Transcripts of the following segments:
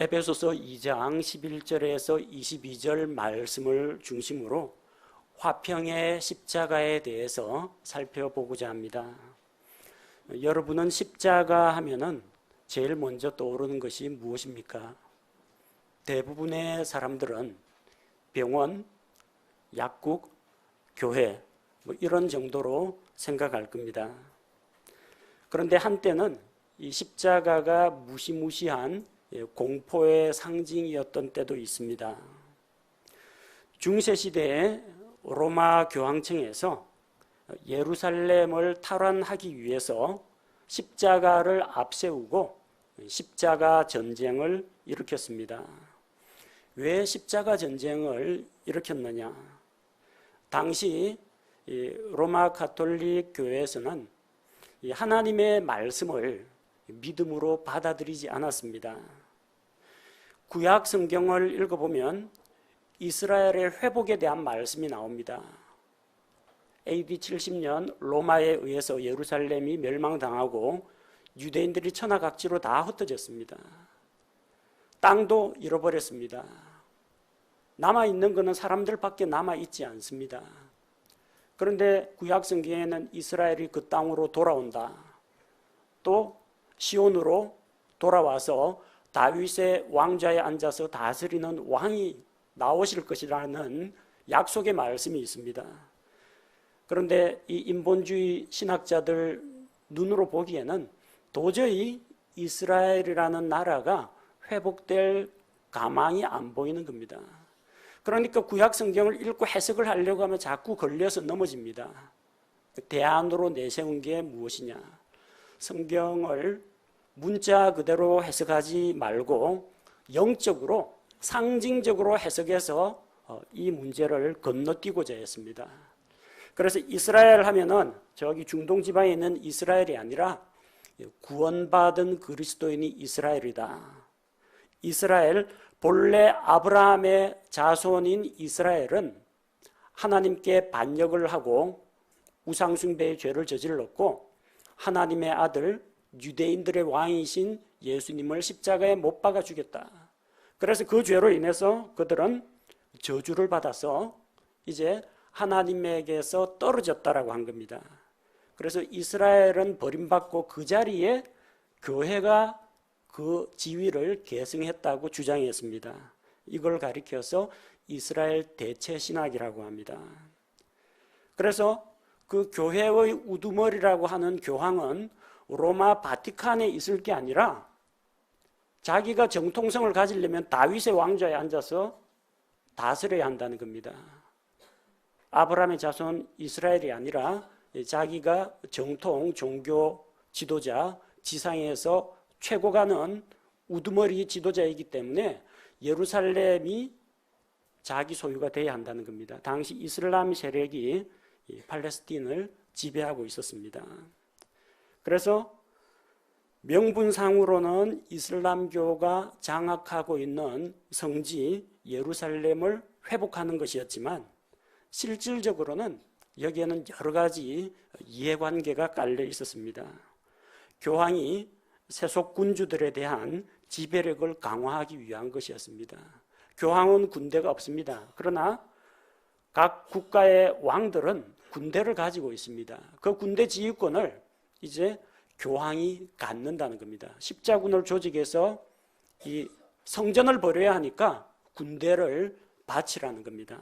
에베소서 2장 11절에서 22절 말씀을 중심으로 화평의 십자가에 대해서 살펴보고자 합니다. 여러분은 십자가 하면은 제일 먼저 떠오르는 것이 무엇입니까? 대부분의 사람들은 병원, 약국, 교회 이런 정도로 생각할 겁니다. 그런데 한때는 이 십자가가 무시무시한 공포의 상징이었던 때도 있습니다. 중세시대에 로마 교황청에서 예루살렘을 탈환하기 위해서 십자가를 앞세우고 십자가 전쟁을 일으켰습니다. 왜 십자가 전쟁을 일으켰느냐? 당시 로마 가톨릭 교회에서는 하나님의 말씀을 믿음으로 받아들이지 않았습니다. 구약 성경을 읽어보면 이스라엘의 회복에 대한 말씀이 나옵니다. AD 70년 로마에 의해서 예루살렘이 멸망당하고 유대인들이 천하각지로 다 흩어졌습니다. 땅도 잃어버렸습니다. 남아있는 것은 사람들밖에 남아있지 않습니다. 그런데 구약 성경에는 이스라엘이 그 땅으로 돌아온다. 또 시온으로 돌아와서 다윗의 왕좌에 앉아서 다스리는 왕이 나오실 것이라는 약속의 말씀이 있습니다. 그런데 이 인본주의 신학자들 눈으로 보기에는 도저히 이스라엘이라는 나라가 회복될 가망이 안 보이는 겁니다. 그러니까 구약 성경을 읽고 해석을 하려고 하면 자꾸 걸려서 넘어집니다. 대안으로 내세운 게 무엇이냐? 성경을 문자 그대로 해석하지 말고 영적으로 상징적으로 해석해서 이 문제를 건너뛰고자 했습니다. 그래서 이스라엘 하면은 저기 중동 지방에 있는 이스라엘이 아니라 구원받은 그리스도인이 이스라엘이다. 이스라엘 본래 아브라함의 자손인 이스라엘은 하나님께 반역을 하고 우상숭배의 죄를 저질렀고 하나님의 아들 유대인들의 왕이신 예수님을 십자가에 못 박아 죽였다. 그래서 그 죄로 인해서 그들은 저주를 받아서 이제 하나님에게서 떨어졌다라고 한 겁니다. 그래서 이스라엘은 버림받고 그 자리에 교회가 그 지위를 계승했다고 주장했습니다. 이걸 가리켜서 이스라엘 대체 신학이라고 합니다. 그래서 그 교회의 우두머리라고 하는 교황은 로마 바티칸에 있을 게 아니라 자기가 정통성을 가지려면 다윗의 왕좌에 앉아서 다스려야 한다는 겁니다. 아브라함의 자손 이스라엘이 아니라 자기가 정통, 종교 지도자, 지상에서 최고가는 우두머리 지도자이기 때문에 예루살렘이 자기 소유가 돼야 한다는 겁니다. 당시 이슬람 세력이 팔레스틴을 지배하고 있었습니다. 그래서 명분상으로는 이슬람교가 장악하고 있는 성지 예루살렘을 회복하는 것이었지만 실질적으로는 여기에는 여러 가지 이해관계가 깔려 있었습니다. 교황이 세속 군주들에 대한 지배력을 강화하기 위한 것이었습니다. 교황은 군대가 없습니다. 그러나 각 국가의 왕들은 군대를 가지고 있습니다. 그 군대 지휘권을 이제 교황이 갖는다는 겁니다. 십자군을 조직해서 이 성전을 벌여야 하니까 군대를 바치라는 겁니다.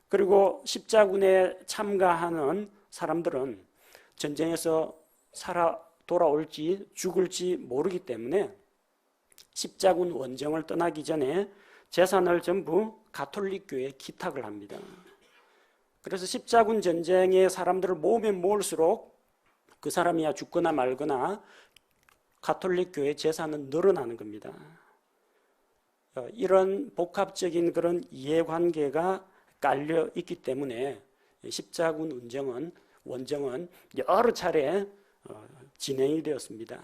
그리고 십자군에 참가하는 사람들은 전쟁에서 살아 돌아올지 죽을지 모르기 때문에 십자군 원정을 떠나기 전에 재산을 전부 가톨릭교회에 기탁을 합니다. 그래서 십자군 전쟁에 사람들을 모으면 모을수록 그 사람이야 죽거나 말거나 가톨릭교회 재산은 늘어나는 겁니다. 이런 복합적인 그런 이해관계가 깔려 있기 때문에 십자군 원정은 여러 차례 진행이 되었습니다.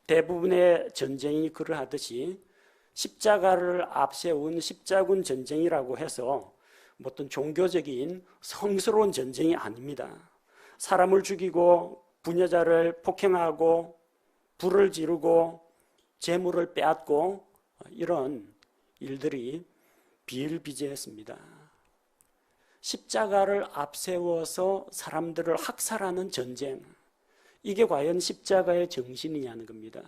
대부분의 전쟁이 그러하듯이 십자가를 앞세운 십자군 전쟁이라고 해서 어떤 종교적인 성스러운 전쟁이 아닙니다. 사람을 죽이고 부녀자를 폭행하고 불을 지르고 재물을 빼앗고 이런 일들이 비일비재했습니다. 십자가를 앞세워서 사람들을 학살하는 전쟁, 이게 과연 십자가의 정신이냐는 겁니다.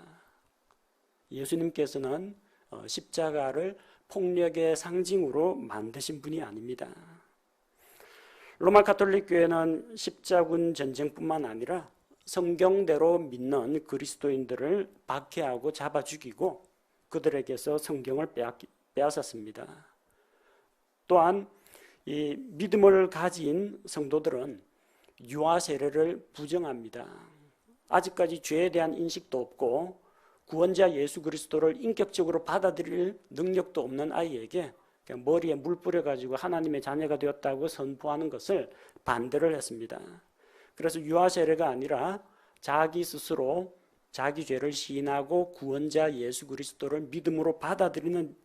예수님께서는 십자가를 폭력의 상징으로 만드신 분이 아닙니다. 로마 가톨릭 교회는 십자군 전쟁뿐만 아니라 성경대로 믿는 그리스도인들을 박해하고 잡아 죽이고 그들에게서 성경을 빼앗았습니다. 또한 이 믿음을 가진 성도들은 유아 세례를 부정합니다. 아직까지 죄에 대한 인식도 없고 구원자 예수 그리스도를 인격적으로 받아들일 능력도 없는 아이에게 그냥 머리에 물 뿌려가지고 하나님의 자녀가 되었다고 선포하는 것을 반대를 했습니다. 그래서 유아 세례가 아니라 자기 스스로 자기 죄를 시인하고 구원자 예수 그리스도를 믿음으로 받아들이는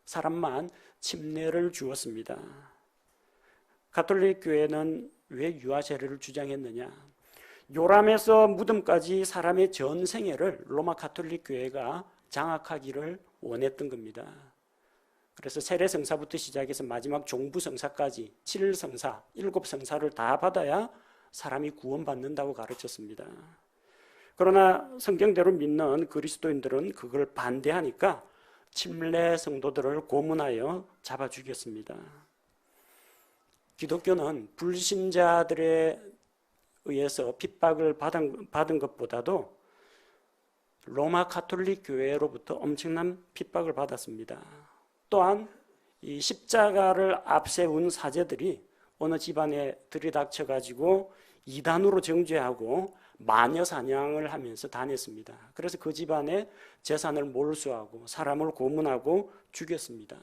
사람만 침례를 주었습니다. 가톨릭 교회는 왜 유아 세례를 주장했느냐? 요람에서 무덤까지 사람의 전 생애를 로마 가톨릭 교회가 장악하기를 원했던 겁니다. 그래서 세례 성사부터 시작해서 마지막 종부 성사까지 7성사, 7성사를 다 받아야 사람이 구원받는다고 가르쳤습니다. 그러나 성경대로 믿는 그리스도인들은 그걸 반대하니까 침례 성도들을 고문하여 잡아 죽였습니다. 기독교는 불신자들에 의해서 핍박을 받은 것보다도 로마 가톨릭 교회로부터 엄청난 핍박을 받았습니다. 또한 이 십자가를 앞세운 사제들이 어느 집안에 들이닥쳐가지고 이단으로 정죄하고 마녀 사냥을 하면서 다녔습니다. 그래서 그 집안의 재산을 몰수하고 사람을 고문하고 죽였습니다.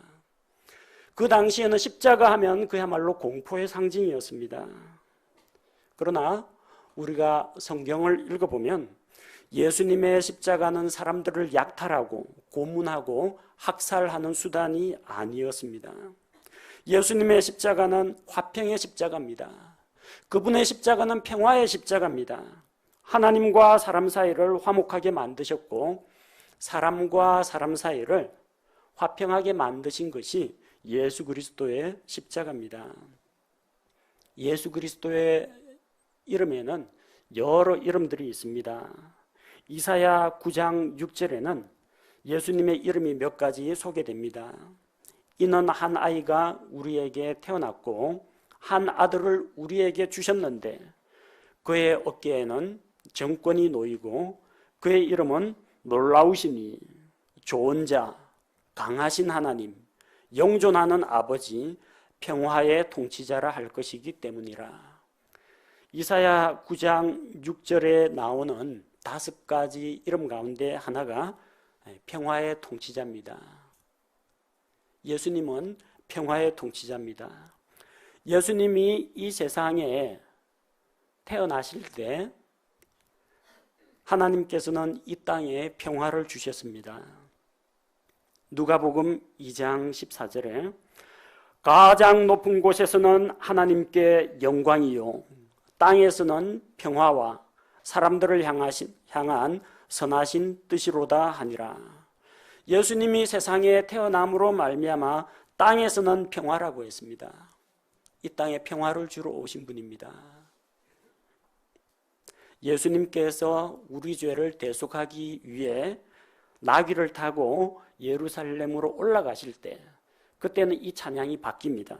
그 당시에는 십자가 하면 그야말로 공포의 상징이었습니다. 그러나 우리가 성경을 읽어보면 예수님의 십자가는 사람들을 약탈하고 고문하고 학살하는 수단이 아니었습니다. 예수님의 십자가는 화평의 십자가입니다. 그분의 십자가는 평화의 십자가입니다. 하나님과 사람 사이를 화목하게 만드셨고 사람과 사람 사이를 화평하게 만드신 것이 예수 그리스도의 십자가입니다. 예수 그리스도의 이름에는 여러 이름들이 있습니다. 이사야 9장 6절에는 예수님의 이름이 몇 가지 소개됩니다. 이는 한 아이가 우리에게 태어났고 한 아들을 우리에게 주셨는데 그의 어깨에는 정권이 놓이고 그의 이름은 놀라우시니 좋은 자, 강하신 하나님, 영존하는 아버지, 평화의 통치자라 할 것이기 때문이라. 이사야 9장 6절에 나오는 5가지 이름 가운데 하나가 평화의 통치자입니다. 예수님은 평화의 통치자입니다. 예수님이 이 세상에 태어나실 때 하나님께서는 이 땅에 평화를 주셨습니다. 누가복음 2장 14절에 가장 높은 곳에서는 하나님께 영광이요 땅에서는 평화와 사람들을 향한 선하신 뜻이로다 하니라. 예수님이 세상에 태어남으로 말미암아 땅에서는 평화라고 했습니다. 이 땅에 평화를 주러 오신 분입니다. 예수님께서 우리 죄를 대속하기 위해 나귀를 타고 예루살렘으로 올라가실 때 그때는 이 찬양이 바뀝니다.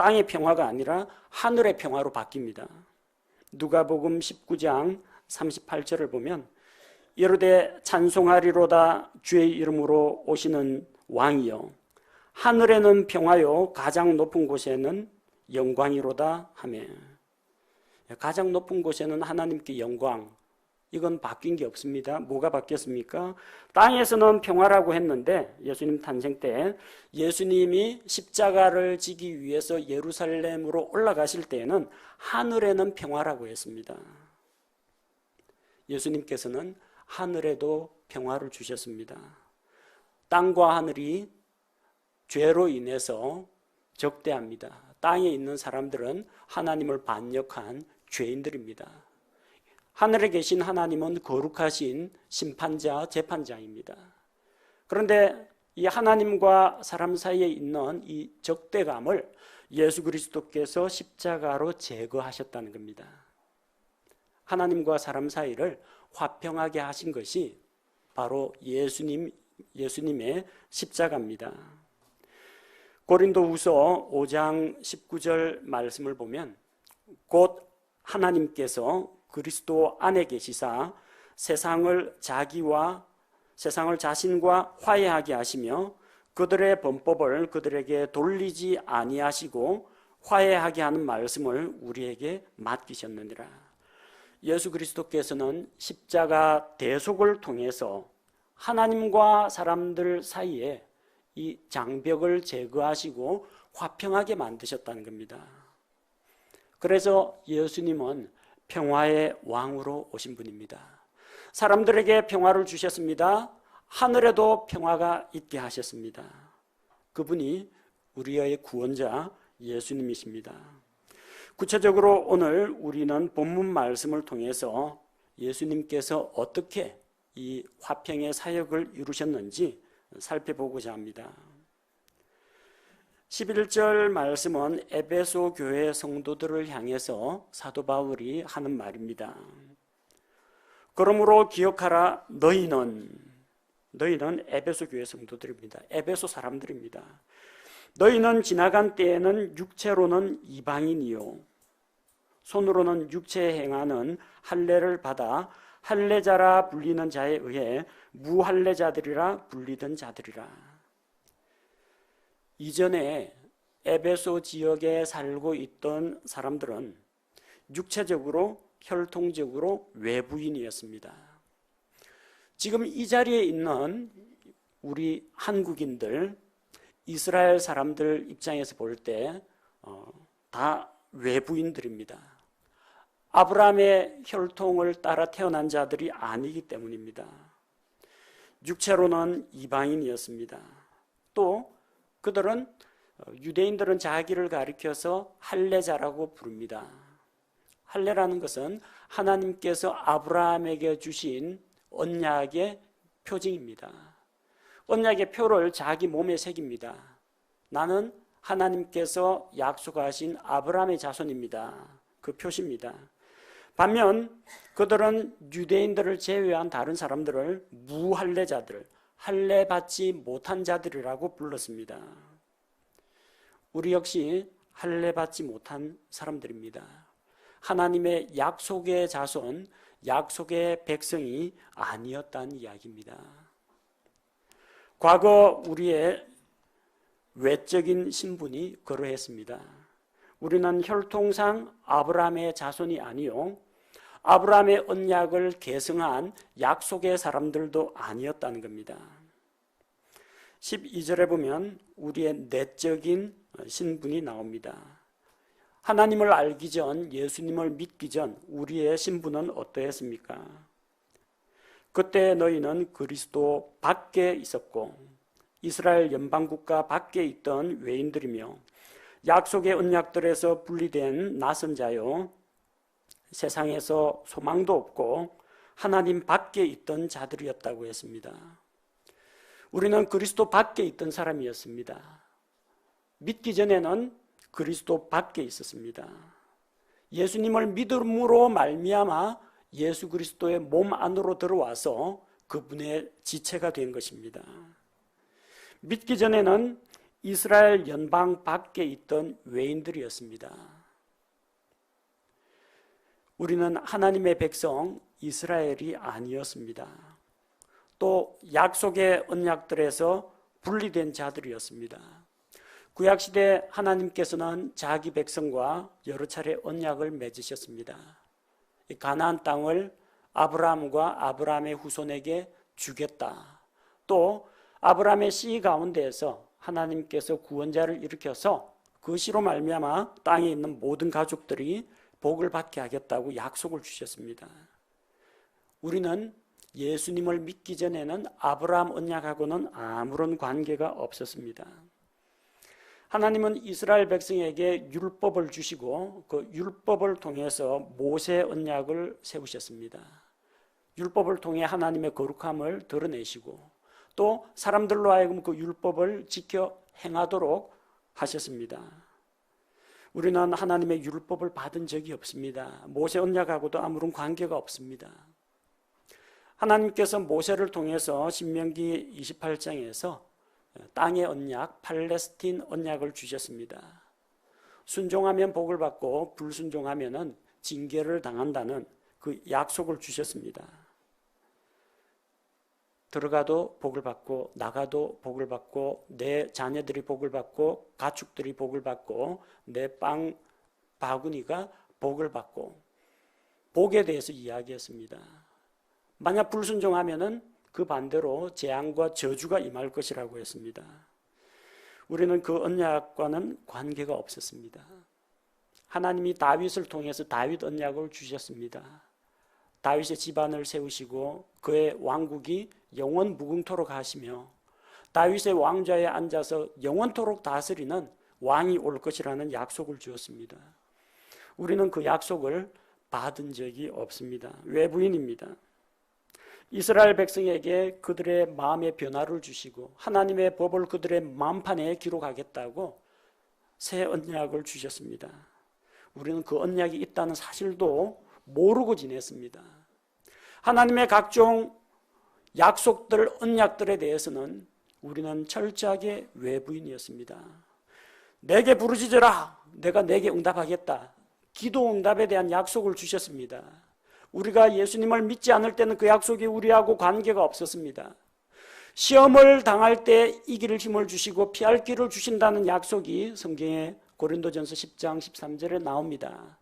땅의 평화가 아니라 하늘의 평화로 바뀝니다. 누가복음 19장 38절을 보면 이르되 찬송하리로다 주의 이름으로 오시는 왕이여 하늘에는 평화요 가장 높은 곳에는 영광이로다 하며 가장 높은 곳에는 하나님께 영광 이건 바뀐 게 없습니다. 뭐가 바뀌었습니까? 땅에서는 평화라고 했는데 예수님 탄생 때 예수님이 십자가를 지기 위해서 예루살렘으로 올라가실 때에는 하늘에는 평화라고 했습니다. 예수님께서는 하늘에도 평화를 주셨습니다. 땅과 하늘이 죄로 인해서 적대합니다. 땅에 있는 사람들은 하나님을 반역한 죄인들입니다. 하늘에 계신 하나님은 거룩하신 심판자, 재판자입니다. 그런데 이 하나님과 사람 사이에 있는 이 적대감을 예수 그리스도께서 십자가로 제거하셨다는 겁니다. 하나님과 사람 사이를 화평하게 하신 것이 바로 예수님의 십자가입니다. 고린도후서 5장 19절 말씀을 보면 곧 하나님께서 그리스도 안에 계시사 세상을 자신과 화해하게 하시며 그들의 범법을 그들에게 돌리지 아니하시고 화해하게 하는 말씀을 우리에게 맡기셨느니라. 예수 그리스도께서는 십자가 대속을 통해서 하나님과 사람들 사이에 이 장벽을 제거하시고 화평하게 만드셨다는 겁니다. 그래서 예수님은 평화의 왕으로 오신 분입니다. 사람들에게 평화를 주셨습니다. 하늘에도 평화가 있게 하셨습니다. 그분이 우리의 구원자 예수님이십니다. 구체적으로 오늘 우리는 본문 말씀을 통해서 예수님께서 어떻게 이 화평의 사역을 이루셨는지 살펴보고자 합니다. 11절 말씀은 에베소 교회 성도들을 향해서 사도 바울이 하는 말입니다. 그러므로 기억하라. 너희는 에베소 교회 성도들입니다. 에베소 사람들입니다. 너희는 지나간 때에는 육체로는 이방인이요 손으로는 육체에 행하는 할례를 받아 할례자라 불리는 자에 의해 무할례자들이라 불리던 자들이라. 이전에 에베소 지역에 살고 있던 사람들은 육체적으로 혈통적으로 외부인이었습니다. 지금 이 자리에 있는 우리 한국인들, 이스라엘 사람들 입장에서 볼 때 다 외부인들입니다. 아브라함의 혈통을 따라 태어난 자들이 아니기 때문입니다. 육체로는 이방인이었습니다. 또 그들은 유대인들은 자기를 가리켜서 할례자라고 부릅니다. 할례라는 것은 하나님께서 아브라함에게 주신 언약의 표징입니다. 언약의 표를 자기 몸에 새깁니다. 나는 하나님께서 약속하신 아브라함의 자손입니다. 그 표시입니다. 반면 그들은 유대인들을 제외한 다른 사람들을 무할례자들, 할례받지 못한 자들이라고 불렀습니다. 우리 역시 할례받지 못한 사람들입니다. 하나님의 약속의 자손, 약속의 백성이 아니었다는 이야기입니다. 과거 우리의 외적인 신분이 그러했습니다. 우리는 혈통상 아브라함의 자손이 아니요 아브라함의 언약을 계승한 약속의 사람들도 아니었다는 겁니다. 12절에 보면 우리의 내적인 신분이 나옵니다. 하나님을 알기 전, 예수님을 믿기 전 우리의 신분은 어떠했습니까? 그때 너희는 그리스도 밖에 있었고 이스라엘 연방국가 밖에 있던 외인들이며 약속의 언약들에서 분리된 낯선 자요 세상에서 소망도 없고 하나님 밖에 있던 자들이었다고 했습니다. 우리는 그리스도 밖에 있던 사람이었습니다. 믿기 전에는 그리스도 밖에 있었습니다. 예수님을 믿음으로 말미암아 예수 그리스도의 몸 안으로 들어와서 그분의 지체가 된 것입니다. 믿기 전에는 이스라엘 연방 밖에 있던 외인들이었습니다. 우리는 하나님의 백성 이스라엘이 아니었습니다. 또 약속의 언약들에서 분리된 자들이었습니다. 구약시대 하나님께서는 자기 백성과 여러 차례 언약을 맺으셨습니다. 가나안 땅을 아브라함과 아브라함의 후손에게 주겠다. 또 아브라함의 씨 가운데에서 하나님께서 구원자를 일으켜서 그 씨로 말미암아 땅에 있는 모든 가족들이 복을 받게 하겠다고 약속을 주셨습니다. 우리는 예수님을 믿기 전에는 아브라함 언약하고는 아무런 관계가 없었습니다. 하나님은 이스라엘 백성에게 율법을 주시고 그 율법을 통해서 모세 언약을 세우셨습니다. 율법을 통해 하나님의 거룩함을 드러내시고 또 사람들로 하여금 그 율법을 지켜 행하도록 하셨습니다. 우리는 하나님의 율법을 받은 적이 없습니다. 모세 언약하고도 아무런 관계가 없습니다. 하나님께서 모세를 통해서 신명기 28장에서 땅의 언약, 팔레스틴 언약을 주셨습니다. 순종하면 복을 받고 불순종하면 징계를 당한다는 그 약속을 주셨습니다. 들어가도 복을 받고 나가도 복을 받고 내 자녀들이 복을 받고 가축들이 복을 받고 내 빵 바구니가 복을 받고 복에 대해서 이야기했습니다. 만약 불순종하면은 그 반대로 재앙과 저주가 임할 것이라고 했습니다. 우리는 그 언약과는 관계가 없었습니다. 하나님이 다윗을 통해서 다윗 언약을 주셨습니다. 다윗의 집안을 세우시고 그의 왕국이 영원 무궁토록 하시며 다윗의 왕좌에 앉아서 영원토록 다스리는 왕이 올 것이라는 약속을 주었습니다. 우리는 그 약속을 받은 적이 없습니다. 외부인입니다. 이스라엘 백성에게 그들의 마음의 변화를 주시고 하나님의 법을 그들의 마음판에 기록하겠다고 새 언약을 주셨습니다. 우리는 그 언약이 있다는 사실도 모르고 지냈습니다. 하나님의 각종 약속들, 언약들에 대해서는 우리는 철저하게 외부인이었습니다. 내게 부르짖으라, 내가 내게 응답하겠다. 기도 응답에 대한 약속을 주셨습니다. 우리가 예수님을 믿지 않을 때는 그 약속이 우리하고 관계가 없었습니다. 시험을 당할 때 이길 힘을 주시고 피할 길을 주신다는 약속이 성경에 고린도전서 10장 13절에 나옵니다.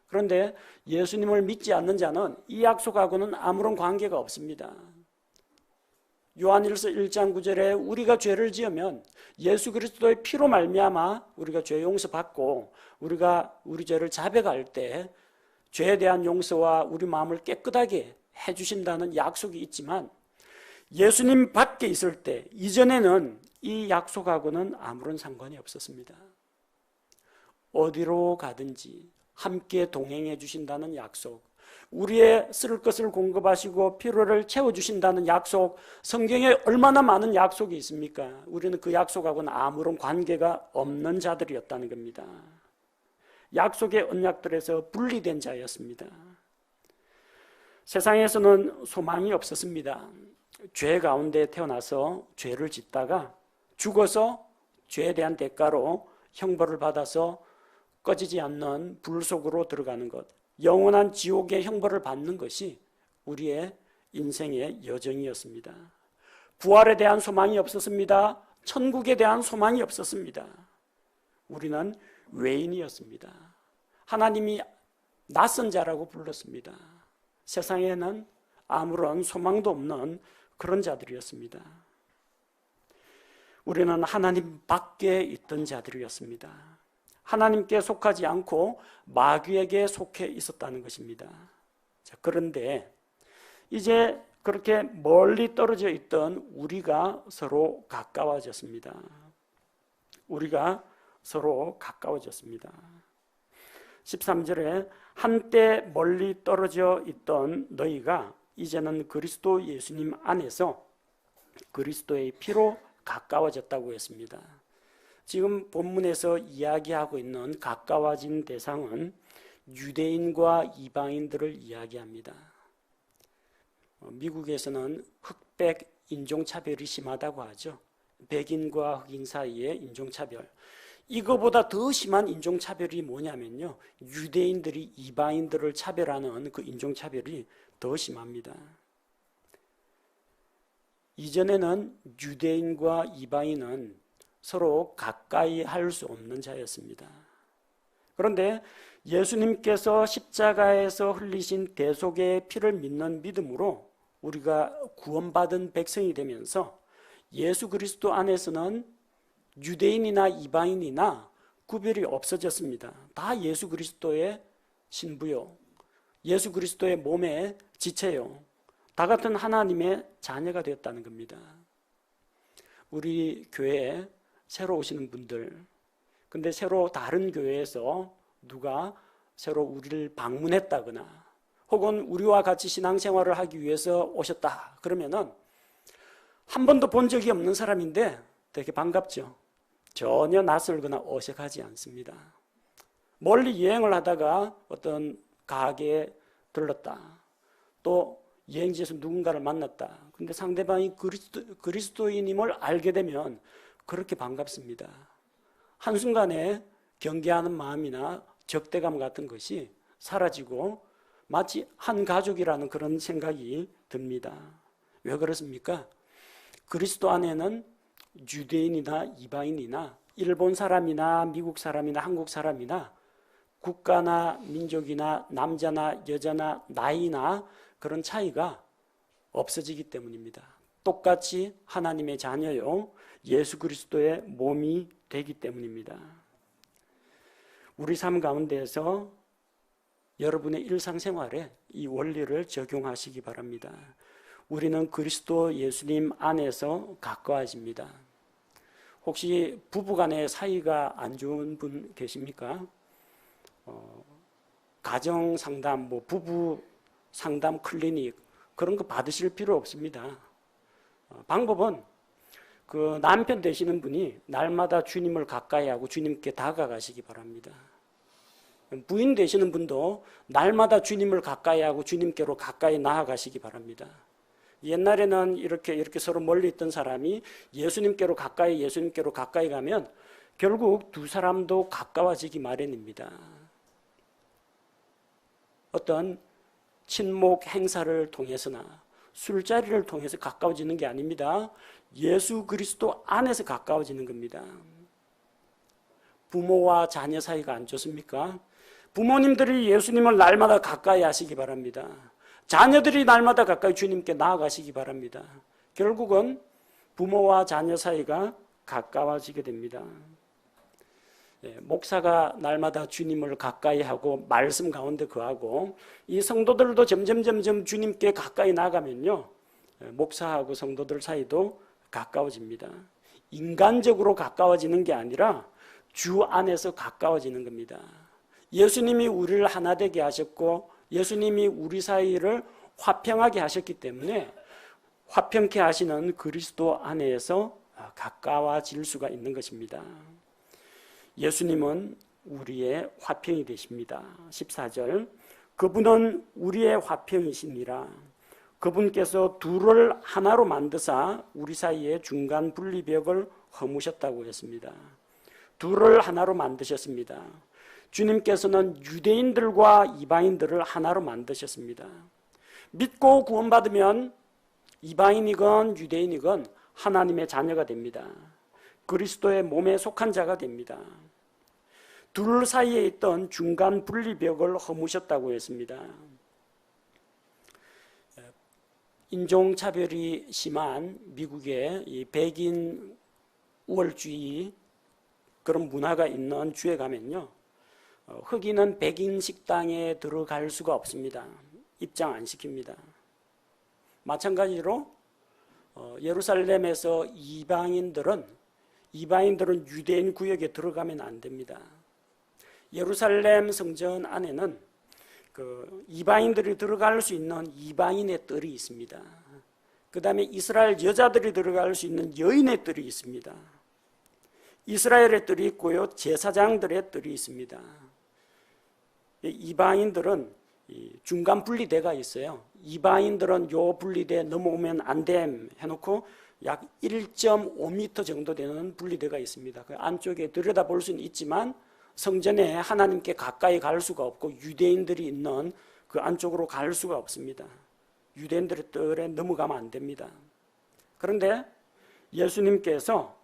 그런데 예수님을 믿지 않는 자는 이 약속하고는 아무런 관계가 없습니다. 요한일서 1장 9절에 우리가 죄를 지으면 예수 그리스도의 피로 말미암아 우리가 죄 용서받고 우리가 우리 죄를 자백할 때 죄에 대한 용서와 우리 마음을 깨끗하게 해주신다는 약속이 있지만 예수님 밖에 있을 때 이전에는 이 약속하고는 아무런 상관이 없었습니다. 어디로 가든지 함께 동행해 주신다는 약속, 우리의 쓸 것을 공급하시고 필요를 채워주신다는 약속, 성경에 얼마나 많은 약속이 있습니까? 우리는 그 약속하고는 아무런 관계가 없는 자들이었다는 겁니다. 약속의 언약들에서 분리된 자였습니다. 세상에서는 소망이 없었습니다. 죄 가운데 태어나서 죄를 짓다가 죽어서 죄에 대한 대가로 형벌을 받아서 꺼지지 않는 불 속으로 들어가는 것, 영원한 지옥의 형벌을 받는 것이 우리의 인생의 여정이었습니다. 부활에 대한 소망이 없었습니다. 천국에 대한 소망이 없었습니다. 우리는 외인이었습니다. 하나님이 낯선 자라고 불렀습니다. 세상에는 아무런 소망도 없는 그런 자들이었습니다. 우리는 하나님 밖에 있던 자들이었습니다. 하나님께 속하지 않고 마귀에게 속해 있었다는 것입니다. 자, 그런데 이제 그렇게 멀리 떨어져 있던 우리가 서로 가까워졌습니다. 우리가 서로 가까워졌습니다. 13절에 한때 멀리 떨어져 있던 너희가 이제는 그리스도 예수님 안에서 그리스도의 피로 가까워졌다고 했습니다. 지금 본문에서 이야기하고 있는 가까워진 대상은 유대인과 이방인들을 이야기합니다. 미국에서는 흑백 인종차별이 심하다고 하죠. 백인과 흑인 사이의 인종차별. 이거보다 더 심한 인종차별이 뭐냐면요, 유대인들이 이방인들을 차별하는 그 인종차별이 더 심합니다. 이전에는 유대인과 이방인은 서로 가까이 할 수 없는 자였습니다. 그런데 예수님께서 십자가에서 흘리신 대속의 피를 믿는 믿음으로 우리가 구원받은 백성이 되면서 예수 그리스도 안에서는 유대인이나 이방인이나 구별이 없어졌습니다. 다 예수 그리스도의 신부요, 예수 그리스도의 몸의 지체요, 다 같은 하나님의 자녀가 되었다는 겁니다. 우리 교회에 새로 오시는 분들, 근데 새로 다른 교회에서 누가 새로 우리를 방문했다거나 혹은 우리와 같이 신앙생활을 하기 위해서 오셨다 그러면은 한 번도 본 적이 없는 사람인데 되게 반갑죠. 전혀 낯설거나 어색하지 않습니다. 멀리 여행을 하다가 어떤 가게에 들렀다. 또 여행지에서 누군가를 만났다. 근데 상대방이 그리스도인임을 알게 되면 그렇게 반갑습니다. 한순간에 경계하는 마음이나 적대감 같은 것이 사라지고 마치 한 가족이라는 그런 생각이 듭니다. 왜 그렇습니까? 그리스도 안에는 유대인이나 이방인이나 일본 사람이나 미국 사람이나 한국 사람이나 국가나 민족이나 남자나 여자나 나이나 그런 차이가 없어지기 때문입니다. 똑같이 하나님의 자녀요 예수 그리스도의 몸이 되기 때문입니다. 우리 삶 가운데에서 여러분의 일상생활에 이 원리를 적용하시기 바랍니다. 우리는 그리스도 예수님 안에서 가까워집니다. 혹시 부부간의 사이가 안 좋은 분 계십니까? 가정 상담, 부부 상담 클리닉 그런 거 받으실 필요 없습니다. 방법은 그 남편 되시는 분이 날마다 주님을 가까이 하고 주님께 다가가시기 바랍니다. 부인 되시는 분도 날마다 주님을 가까이 하고 주님께로 가까이 나아가시기 바랍니다. 옛날에는 이렇게 서로 멀리 있던 사람이 예수님께로 가까이 가면 결국 두 사람도 가까워지기 마련입니다. 어떤 친목 행사를 통해서나 술자리를 통해서 가까워지는 게 아닙니다. 예수 그리스도 안에서 가까워지는 겁니다. 부모와 자녀 사이가 안 좋습니까? 부모님들이 예수님을 날마다 가까이 하시기 바랍니다. 자녀들이 날마다 가까이 주님께 나아가시기 바랍니다. 결국은 부모와 자녀 사이가 가까워지게 됩니다. 목사가 날마다 주님을 가까이 하고 말씀 가운데 거하고 이 성도들도 점점 주님께 가까이 나가면요 목사하고 성도들 사이도 가까워집니다. 인간적으로 가까워지는 게 아니라 주 안에서 가까워지는 겁니다. 예수님이 우리를 하나 되게 하셨고 예수님이 우리 사이를 화평하게 하셨기 때문에 화평케 하시는 그리스도 안에서 가까워질 수가 있는 것입니다. 예수님은 우리의 화평이 되십니다. 14절 그분은 우리의 화평이시니라. 그분께서 둘을 하나로 만드사 우리 사이에 중간 분리벽을 허무셨다고 했습니다. 둘을 하나로 만드셨습니다. 주님께서는 유대인들과 이방인들을 하나로 만드셨습니다. 믿고 구원받으면 이방인이건 유대인이건 하나님의 자녀가 됩니다. 그리스도의 몸에 속한 자가 됩니다. 둘 사이에 있던 중간 분리벽을 허무셨다고 했습니다. 인종차별이 심한 미국의 이 백인 우월주의 그런 문화가 있는 주에 가면요. 흑인은 백인 식당에 들어갈 수가 없습니다. 입장 안 시킵니다. 마찬가지로 예루살렘에서 이방인들은 유대인 구역에 들어가면 안 됩니다. 예루살렘 성전 안에는 그 이방인들이 들어갈 수 있는 이방인의 뜰이 있습니다. 그 다음에 이스라엘 여자들이 들어갈 수 있는 여인의 뜰이 있습니다. 이스라엘의 뜰이 있고요. 제사장들의 뜰이 있습니다. 이방인들은 중간 분리대가 있어요. 이방인들은 요 분리대 넘어오면 안 됨 해놓고 약 1.5m 정도 되는 분리대가 있습니다. 그 안쪽에 들여다볼 수는 있지만 성전에 하나님께 가까이 갈 수가 없고 유대인들이 있는 그 안쪽으로 갈 수가 없습니다. 유대인들의 뜰에 넘어가면 안 됩니다. 그런데 예수님께서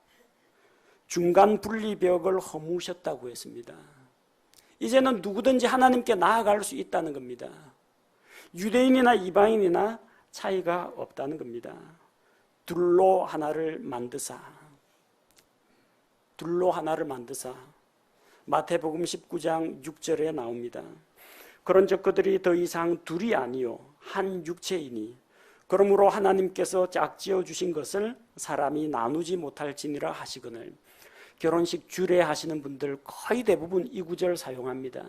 중간 분리벽을 허무셨다고 했습니다. 이제는 누구든지 하나님께 나아갈 수 있다는 겁니다. 유대인이나 이방인이나 차이가 없다는 겁니다. 둘로 하나를 만드사 마태복음 19장 6절에 나옵니다. 그런즉 그들이 더 이상 둘이 아니요 한 육체이니 그러므로 하나님께서 짝지어 주신 것을 사람이 나누지 못할지니라 하시거늘 결혼식 주례하시는 분들 거의 대부분 이 구절 사용합니다.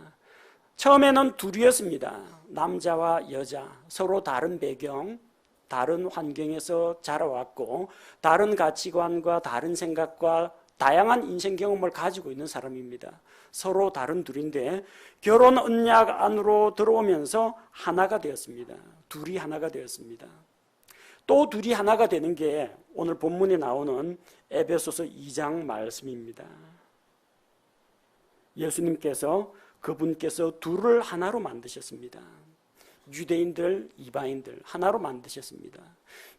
처음에는 둘이었습니다. 남자와 여자, 서로 다른 배경, 다른 환경에서 자라왔고 다른 가치관과 다른 생각과 다양한 인생 경험을 가지고 있는 사람입니다. 서로 다른 둘인데 결혼 언약 안으로 들어오면서 하나가 되었습니다. 둘이 하나가 되었습니다. 또 둘이 하나가 되는 게 오늘 본문에 나오는 에베소서 2장 말씀입니다. 예수님께서 그분께서 둘을 하나로 만드셨습니다. 유대인들, 이방인들 하나로 만드셨습니다.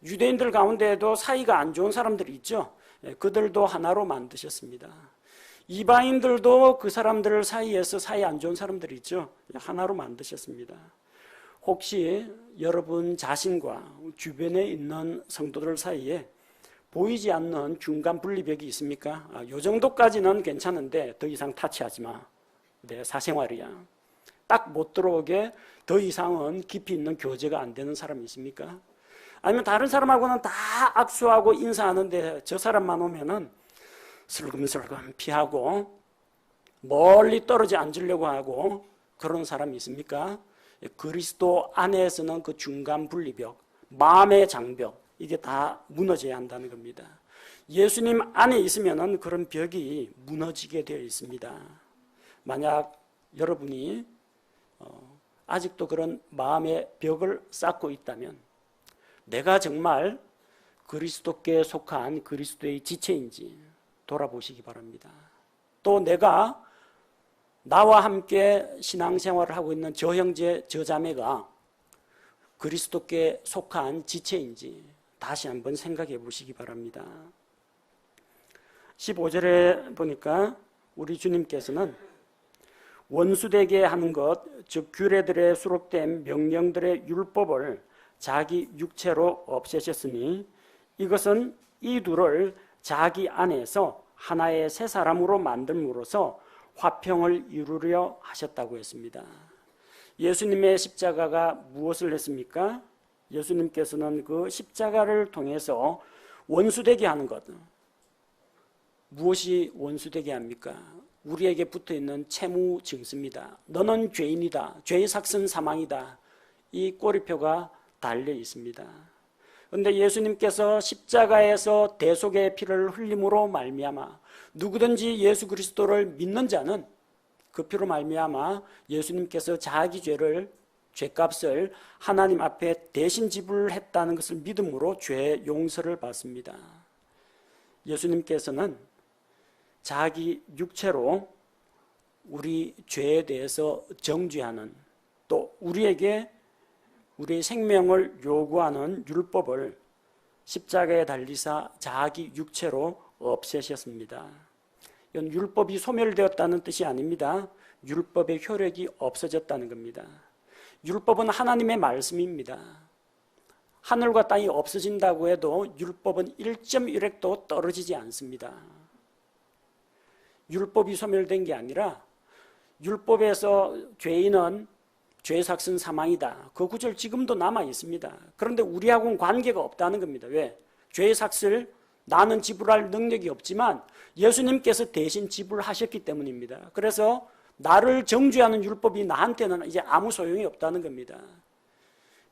유대인들 가운데에도 사이가 안 좋은 사람들이 있죠. 그들도 하나로 만드셨습니다. 이방인들도 그 사람들 사이에서 사이 안 좋은 사람들이 있죠. 하나로 만드셨습니다. 혹시 여러분 자신과 주변에 있는 성도들 사이에 보이지 않는 중간 분리벽이 있습니까? 요 정도까지는 괜찮은데 더 이상 타치하지 마. 내 사생활이야. 딱 못 들어오게 더 이상은 깊이 있는 교제가 안 되는 사람이 있습니까? 아니면 다른 사람하고는 다 악수하고 인사하는데 저 사람만 오면은 슬금슬금 피하고 멀리 떨어져 앉으려고 하고 그런 사람이 있습니까? 그리스도 안에서는 그 중간 분리벽, 마음의 장벽, 이게 다 무너져야 한다는 겁니다. 예수님 안에 있으면은 그런 벽이 무너지게 되어 있습니다. 만약 여러분이 아직도 그런 마음의 벽을 쌓고 있다면 내가 정말 그리스도께 속한 그리스도의 지체인지 돌아보시기 바랍니다. 또 내가 나와 함께 신앙생활을 하고 있는 저 형제, 저 자매가 그리스도께 속한 지체인지 다시 한번 생각해 보시기 바랍니다. 15절에 보니까 우리 주님께서는 원수되게 하는 것, 즉 규례들에 수록된 명령들의 율법을 자기 육체로 없애셨으니 이것은 이 둘을 자기 안에서 하나의 새 사람으로 만듦으로써 화평을 이루려 하셨다고 했습니다. 예수님의 십자가가 무엇을 했습니까? 예수님께서는 그 십자가를 통해서 원수되게 하는 것. 무엇이 원수되게 합니까? 우리에게 붙어있는 채무 징수입니다. 너는 죄인이다. 죄의 삭슨 사망이다. 이 꼬리표가 달려 있습니다. 그런데 예수님께서 십자가에서 대속의 피를 흘림으로 말미암아 누구든지 예수 그리스도를 믿는 자는 그 피로 말미암아 예수님께서 자기 죄값을 하나님 앞에 대신 지불했다는 것을 믿음으로 죄 용서를 받습니다. 예수님께서는 자기 육체로 우리 죄에 대해서 정죄하는, 또 우리에게 우리의 생명을 요구하는 율법을 십자가에 달리사 자기 육체로 없애셨습니다. 이건 율법이 소멸되었다는 뜻이 아닙니다. 율법의 효력이 없어졌다는 겁니다. 율법은 하나님의 말씀입니다. 하늘과 땅이 없어진다고 해도 율법은 1.1획도 떨어지지 않습니다. 율법이 소멸된 게 아니라 율법에서 죄인은 죄 삭슨 사망이다. 그 구절 지금도 남아 있습니다. 그런데 우리하고는 관계가 없다는 겁니다. 왜? 죄 삭슬 나는 지불할 능력이 없지만 예수님께서 대신 지불하셨기 때문입니다. 그래서 나를 정죄하는 율법이 나한테는 이제 아무 소용이 없다는 겁니다.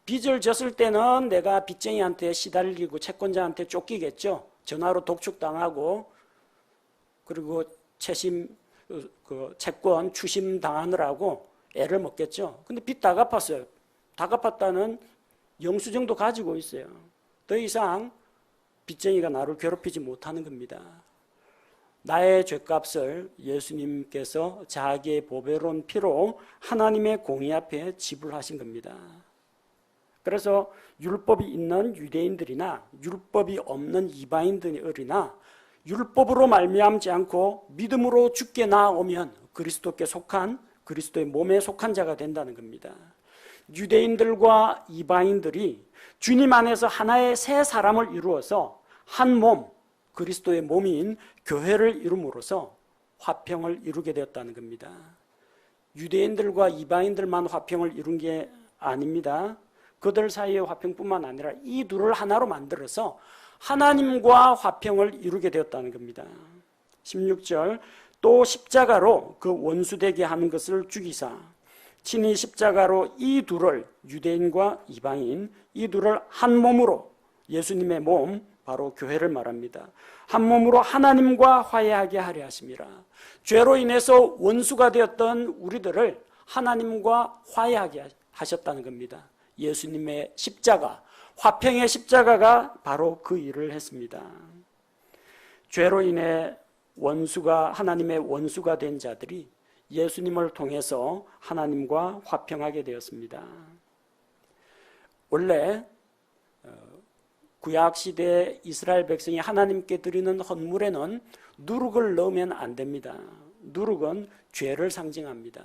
빚을 졌을 때는 내가 빚쟁이한테 시달리고 채권자한테 쫓기겠죠. 전화로 독촉당하고 그리고 채권 추심 당하느라고 애를 먹겠죠. 근데 빚 다 갚았어요. 다 갚았다는 영수증도 가지고 있어요. 더 이상 빚쟁이가 나를 괴롭히지 못하는 겁니다. 나의 죄값을 예수님께서 자기의 보배로운 피로 하나님의 공의 앞에 지불하신 겁니다. 그래서 율법이 있는 유대인들이나 율법이 없는 이방인들이나 율법으로 말미암지 않고 믿음으로 주께 나아오면 그리스도께 속한, 그리스도의 몸에 속한 자가 된다는 겁니다. 유대인들과 이방인들이 주님 안에서 하나의 새 사람을 이루어서 한 몸, 그리스도의 몸인 교회를 이룸으로써 화평을 이루게 되었다는 겁니다. 유대인들과 이방인들만 화평을 이룬 게 아닙니다. 그들 사이의 화평뿐만 아니라 이 둘을 하나로 만들어서 하나님과 화평을 이루게 되었다는 겁니다. 16절 또 십자가로 그 원수되게 하는 것을 죽이사 친히 십자가로 이 둘을 유대인과 이방인 이 둘을 한 몸으로 예수님의 몸 바로 교회를 말합니다. 한 몸으로 하나님과 화해하게 하려 하심이라. 죄로 인해서 원수가 되었던 우리들을 하나님과 화해하게 하셨다는 겁니다. 예수님의 십자가, 화평의 십자가가 바로 그 일을 했습니다. 죄로 인해 하나님의 원수가 된 자들이 예수님을 통해서 하나님과 화평하게 되었습니다. 원래 구약시대 이스라엘 백성이 하나님께 드리는 헌물에는 누룩을 넣으면 안 됩니다. 누룩은 죄를 상징합니다.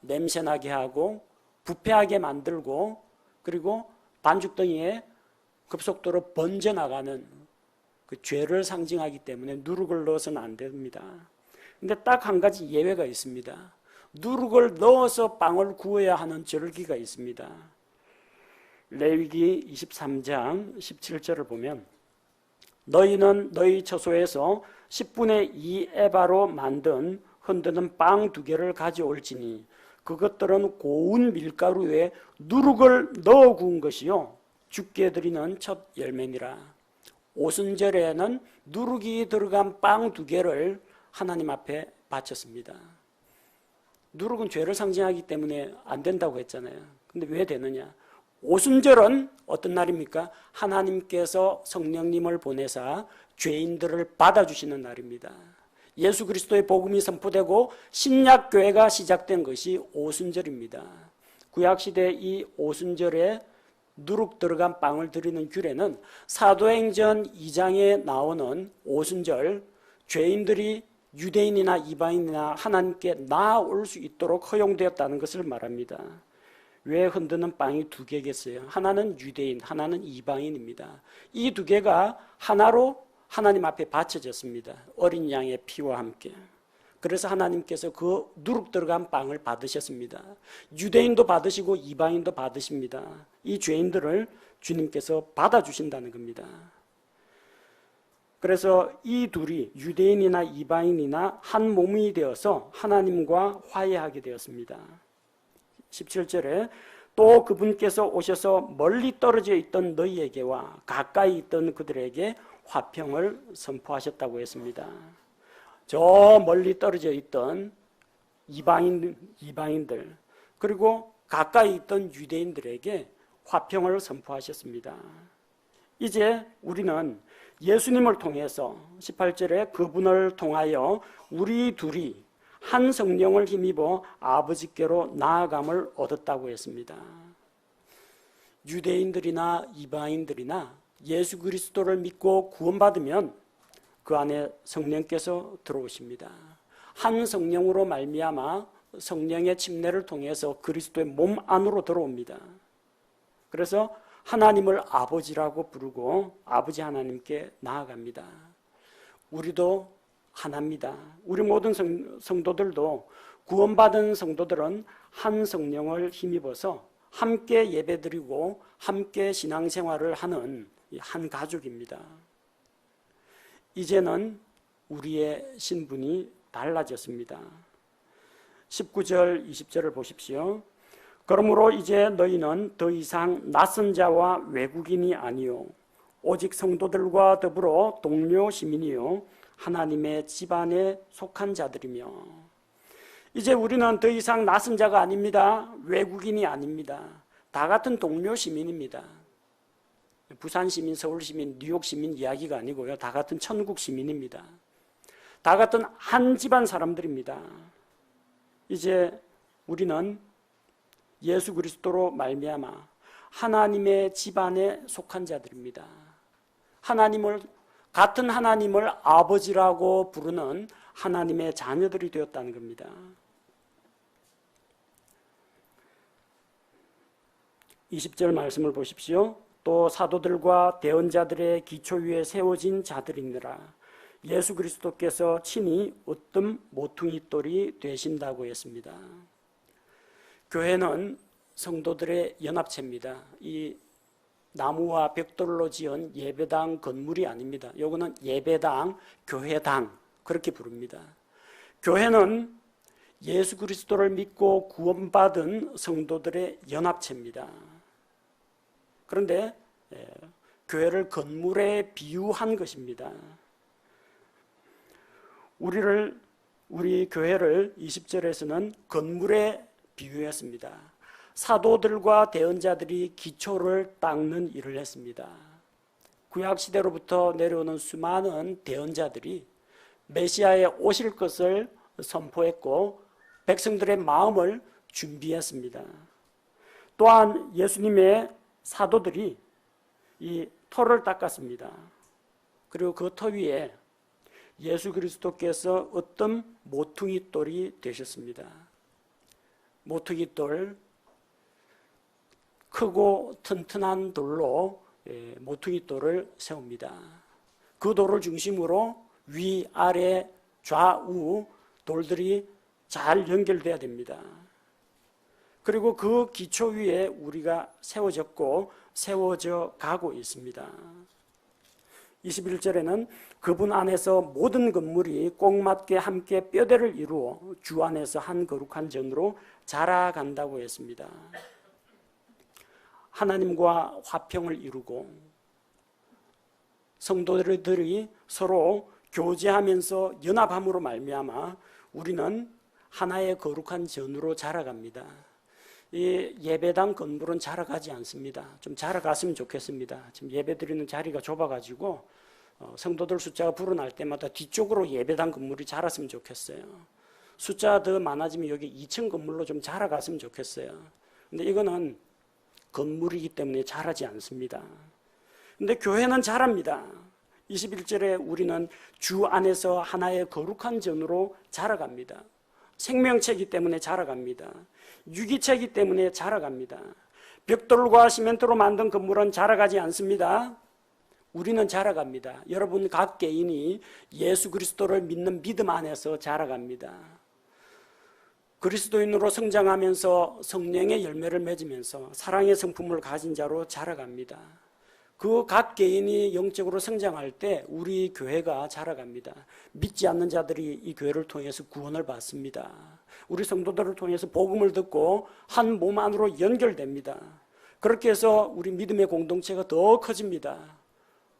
냄새나게 하고 부패하게 만들고 그리고 반죽덩이에 급속도로 번져나가는 그 죄를 상징하기 때문에 누룩을 넣어서는 안 됩니다. 근데 딱 한 가지 예외가 있습니다. 누룩을 넣어서 빵을 구워야 하는 절기가 있습니다. 레위기 23장 17절을 보면 너희는 너희 처소에서 10분의 2 에바로 만든 흔드는 빵 2개를 가져올지니 그것들은 고운 밀가루에 누룩을 넣어 구운 것이요 주께 드리는 첫 열매니라. 오순절에는 누룩이 들어간 빵 2개를 하나님 앞에 바쳤습니다. 누룩은 죄를 상징하기 때문에 안 된다고 했잖아요. 근데 왜 되느냐? 오순절은 어떤 날입니까? 하나님께서 성령님을 보내사 죄인들을 받아주시는 날입니다. 예수 그리스도의 복음이 선포되고 신약교회가 시작된 것이 오순절입니다. 구약시대 이 오순절에 누룩 들어간 빵을 드리는 규례는 사도행전 2장에 나오는 오순절 죄인들이 유대인이나 이방인이나 하나님께 나아올 수 있도록 허용되었다는 것을 말합니다. 왜 흔드는 빵이 2개겠어요? 하나는 유대인, 하나는 이방인입니다. 이 2개가 하나로 하나님 앞에 바쳐졌습니다. 어린 양의 피와 함께. 그래서 하나님께서 그 누룩 들어간 빵을 받으셨습니다. 유대인도 받으시고 이방인도 받으십니다. 이 죄인들을 주님께서 받아주신다는 겁니다. 그래서 이 둘이 유대인이나 이방인이나 한 몸이 되어서 하나님과 화해하게 되었습니다. 17절에 또 그분께서 오셔서 멀리 떨어져 있던 너희에게와 가까이 있던 그들에게 화평을 선포하셨다고 했습니다. 저 멀리 떨어져 있던 이방인들 그리고 가까이 있던 유대인들에게 화평을 선포하셨습니다. 이제 우리는 예수님을 통해서 18절에 그분을 통하여 우리 둘이 한 성령을 힘입어 아버지께로 나아감을 얻었다고 했습니다. 유대인들이나 이방인들이나 예수 그리스도를 믿고 구원받으면 그 안에 성령께서 들어오십니다. 한 성령으로 말미암아 성령의 침례를 통해서 그리스도의 몸 안으로 들어옵니다. 그래서 하나님을 아버지라고 부르고 아버지 하나님께 나아갑니다. 우리도 하나입니다. 우리 모든 성도들도 구원받은 성도들은 한 성령을 힘입어서 함께 예배드리고 함께 신앙생활을 하는 한 가족입니다. 이제는 우리의 신분이 달라졌습니다. 19절, 20절을 보십시오. 그러므로 이제 너희는 더 이상 낯선 자와 외국인이 아니요 오직 성도들과 더불어 동료 시민이요 하나님의 집안에 속한 자들이며 이제 우리는 더 이상 낯선 자가 아닙니다. 외국인이 아닙니다. 다 같은 동료 시민입니다. 부산 시민, 서울 시민, 뉴욕 시민 이야기가 아니고요. 다 같은 천국 시민입니다. 다 같은 한 집안 사람들입니다. 이제 우리는 예수 그리스도로 말미암아 하나님의 집안에 속한 자들입니다. 같은 하나님을 아버지라고 부르는 하나님의 자녀들이 되었다는 겁니다. 20절 말씀을 보십시오. 또 사도들과 대언자들의 기초 위에 세워진 자들이니라. 예수 그리스도께서 친히 으뜸 모퉁이 돌이 되신다고 했습니다. 교회는 성도들의 연합체입니다. 이 나무와 벽돌로 지은 예배당 건물이 아닙니다. 요거는 예배당, 교회당, 그렇게 부릅니다. 교회는 예수 그리스도를 믿고 구원받은 성도들의 연합체입니다. 그런데 교회를 건물에 비유한 것입니다. 우리 교회를 20절에서는 건물에 비유했습니다. 사도들과 대언자들이 기초를 닦는 일을 했습니다. 구약시대로부터 내려오는 수많은 대언자들이 메시아에 오실 것을 선포했고 백성들의 마음을 준비했습니다. 또한 예수님의 사도들이 이 터를 닦았습니다. 그리고 그 터 위에 예수 그리스도께서 어떤 모퉁이 돌이 되셨습니다. 모퉁이 돌, 크고 튼튼한 돌로 모퉁이 돌을 세웁니다. 그 돌을 중심으로 위, 아래, 좌우 돌들이 잘 연결돼야 됩니다. 그리고 그 기초 위에 우리가 세워졌고 세워져 가고 있습니다. 21절에는 그분 안에서 모든 건물이 꼭 맞게 함께 뼈대를 이루어 주 안에서 한 거룩한 전으로 자라간다고 했습니다. 하나님과 화평을 이루고 성도들이 서로 교제하면서 연합함으로 말미암아 우리는 하나의 거룩한 전으로 자라갑니다. 이 예배당 건물은 자라가지 않습니다. 좀 자라갔으면 좋겠습니다. 지금 예배드리는 자리가 좁아가지고 성도들 숫자가 불어날 때마다 뒤쪽으로 예배당 건물이 자랐으면 좋겠어요. 숫자 더 많아지면 여기 2층 건물로 좀 자라갔으면 좋겠어요. 근데 이거는 건물이기 때문에 자라지 않습니다. 근데 교회는 자랍니다. 21절에 우리는 주 안에서 하나의 거룩한 전으로 자라갑니다. 생명체이기 때문에 자라갑니다. 유기체이기 때문에 자라갑니다. 벽돌과 시멘트로 만든 건물은 자라가지 않습니다. 우리는 자라갑니다. 여러분 각 개인이 예수 그리스도를 믿는 믿음 안에서 자라갑니다. 그리스도인으로 성장하면서 성령의 열매를 맺으면서 사랑의 성품을 가진 자로 자라갑니다. 그 각 개인이 영적으로 성장할 때 우리 교회가 자라갑니다. 믿지 않는 자들이 이 교회를 통해서 구원을 받습니다. 우리 성도들을 통해서 복음을 듣고 한 몸 안으로 연결됩니다. 그렇게 해서 우리 믿음의 공동체가 더 커집니다.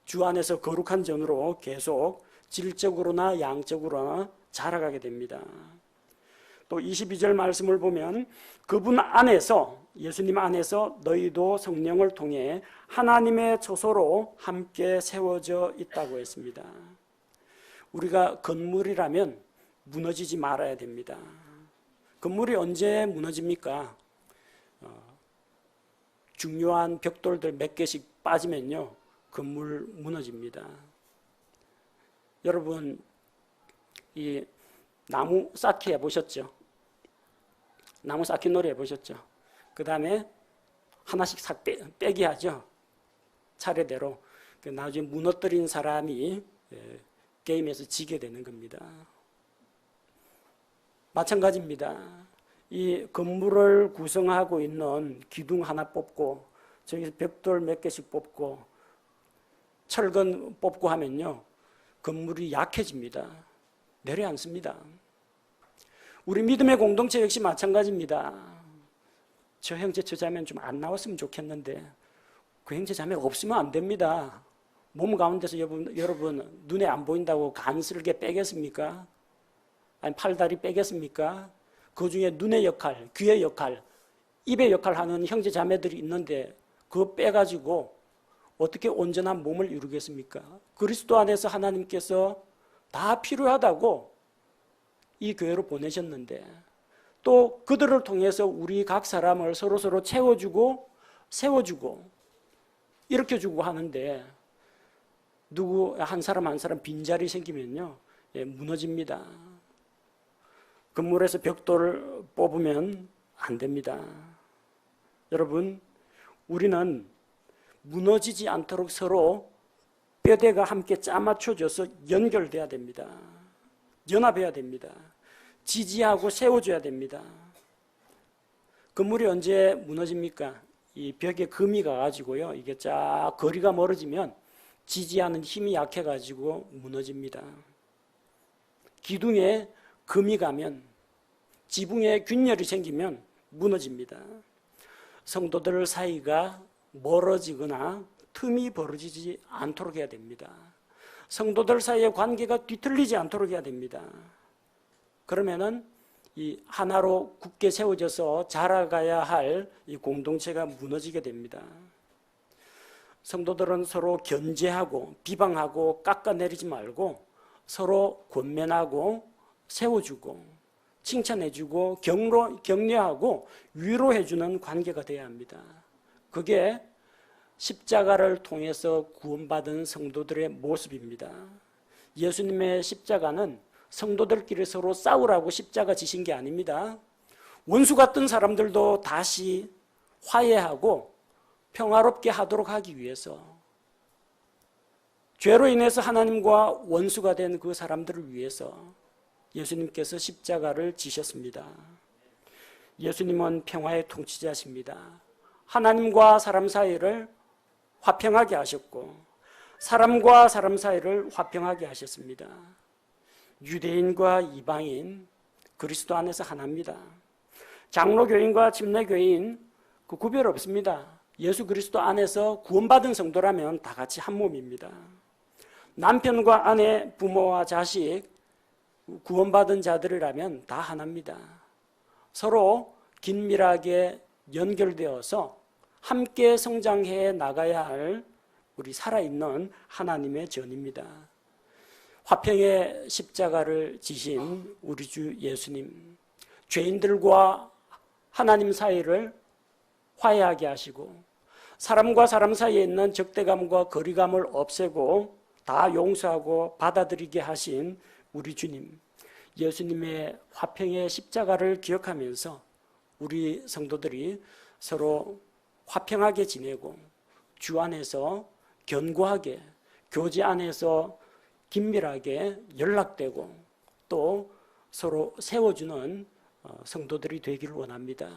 주 안에서 거룩한 전으로 계속 질적으로나 양적으로나 자라가게 됩니다. 또 22절 말씀을 보면 그분 안에서, 예수님 안에서 너희도 성령을 통해 하나님의 처소로 함께 세워져 있다고 했습니다. 우리가 건물이라면 무너지지 말아야 됩니다. 건물이 언제 무너집니까? 중요한 벽돌들 몇 개씩 빠지면요, 건물 무너집니다. 여러분, 이 나무 쌓기 해보셨죠? 나무 쌓기 놀이 해보셨죠? 그 다음에 하나씩 싹 빼기 하죠? 차례대로. 나중에 무너뜨린 사람이 게임에서 지게 되는 겁니다. 마찬가지입니다. 이 건물을 구성하고 있는 기둥 하나 뽑고 저기서 벽돌 몇 개씩 뽑고 철근 뽑고 하면요, 건물이 약해집니다. 내려앉습니다. 우리 믿음의 공동체 역시 마찬가지입니다. 저 형제 저 자매는 좀 안 나왔으면 좋겠는데 그 형제 자매가 없으면 안 됩니다. 몸 가운데서 여러분 눈에 안 보인다고 간스럽게 빼겠습니까? 아니 팔다리 빼겠습니까? 그 중에 눈의 역할, 귀의 역할, 입의 역할 하는 형제 자매들이 있는데 그거 빼가지고 어떻게 온전한 몸을 이루겠습니까? 그리스도 안에서 하나님께서 다 필요하다고 이 교회로 보내셨는데 또 그들을 통해서 우리 각 사람을 서로 채워주고 세워주고 일으켜주고 하는데 누구 한 사람 빈자리 생기면요, 무너집니다. 건물에서 벽돌을 뽑으면 안 됩니다. 여러분, 우리는 무너지지 않도록 서로 뼈대가 함께 짜맞춰져서 연결돼야 됩니다. 연합해야 됩니다. 지지하고 세워줘야 됩니다. 건물이 언제 무너집니까? 이 벽에 금이 가가지고요, 이게 쫙 거리가 멀어지면 지지하는 힘이 약해가지고 무너집니다. 기둥에 금이 가면, 지붕에 균열이 생기면 무너집니다. 성도들 사이가 멀어지거나 틈이 벌어지지 않도록 해야 됩니다. 성도들 사이의 관계가 뒤틀리지 않도록 해야 됩니다. 그러면은 이 하나로 굳게 세워져서 자라가야 할 이 공동체가 무너지게 됩니다. 성도들은 서로 견제하고 비방하고 깎아내리지 말고 서로 권면하고 세워주고 칭찬해주고 격려하고 위로해주는 관계가 되어야 합니다. 그게 십자가를 통해서 구원받은 성도들의 모습입니다. 예수님의 십자가는 성도들끼리 서로 싸우라고 십자가 지신 게 아닙니다. 원수 같은 사람들도 다시 화해하고 평화롭게 하도록 하기 위해서, 죄로 인해서 하나님과 원수가 된 그 사람들을 위해서 예수님께서 십자가를 지셨습니다. 예수님은 평화의 통치자십니다. 하나님과 사람 사이를 화평하게 하셨고 사람과 사람 사이를 화평하게 하셨습니다. 유대인과 이방인, 그리스도 안에서 하나입니다. 장로교인과 침례교인 그 구별 없습니다. 예수 그리스도 안에서 구원받은 성도라면 다 같이 한 몸입니다. 남편과 아내, 부모와 자식, 구원받은 자들이라면 다 하나입니다. 서로 긴밀하게 연결되어서 함께 성장해 나가야 할 우리 살아있는 하나님의 전입니다. 화평의 십자가를 지신 우리 주 예수님, 죄인들과 하나님 사이를 화해하게 하시고 사람과 사람 사이에 있는 적대감과 거리감을 없애고 다 용서하고 받아들이게 하신 우리 주님, 예수님의 화평의 십자가를 기억하면서 우리 성도들이 서로 화평하게 지내고 주 안에서 견고하게, 교제 안에서 긴밀하게 연락되고 또 서로 세워주는 성도들이 되기를 원합니다.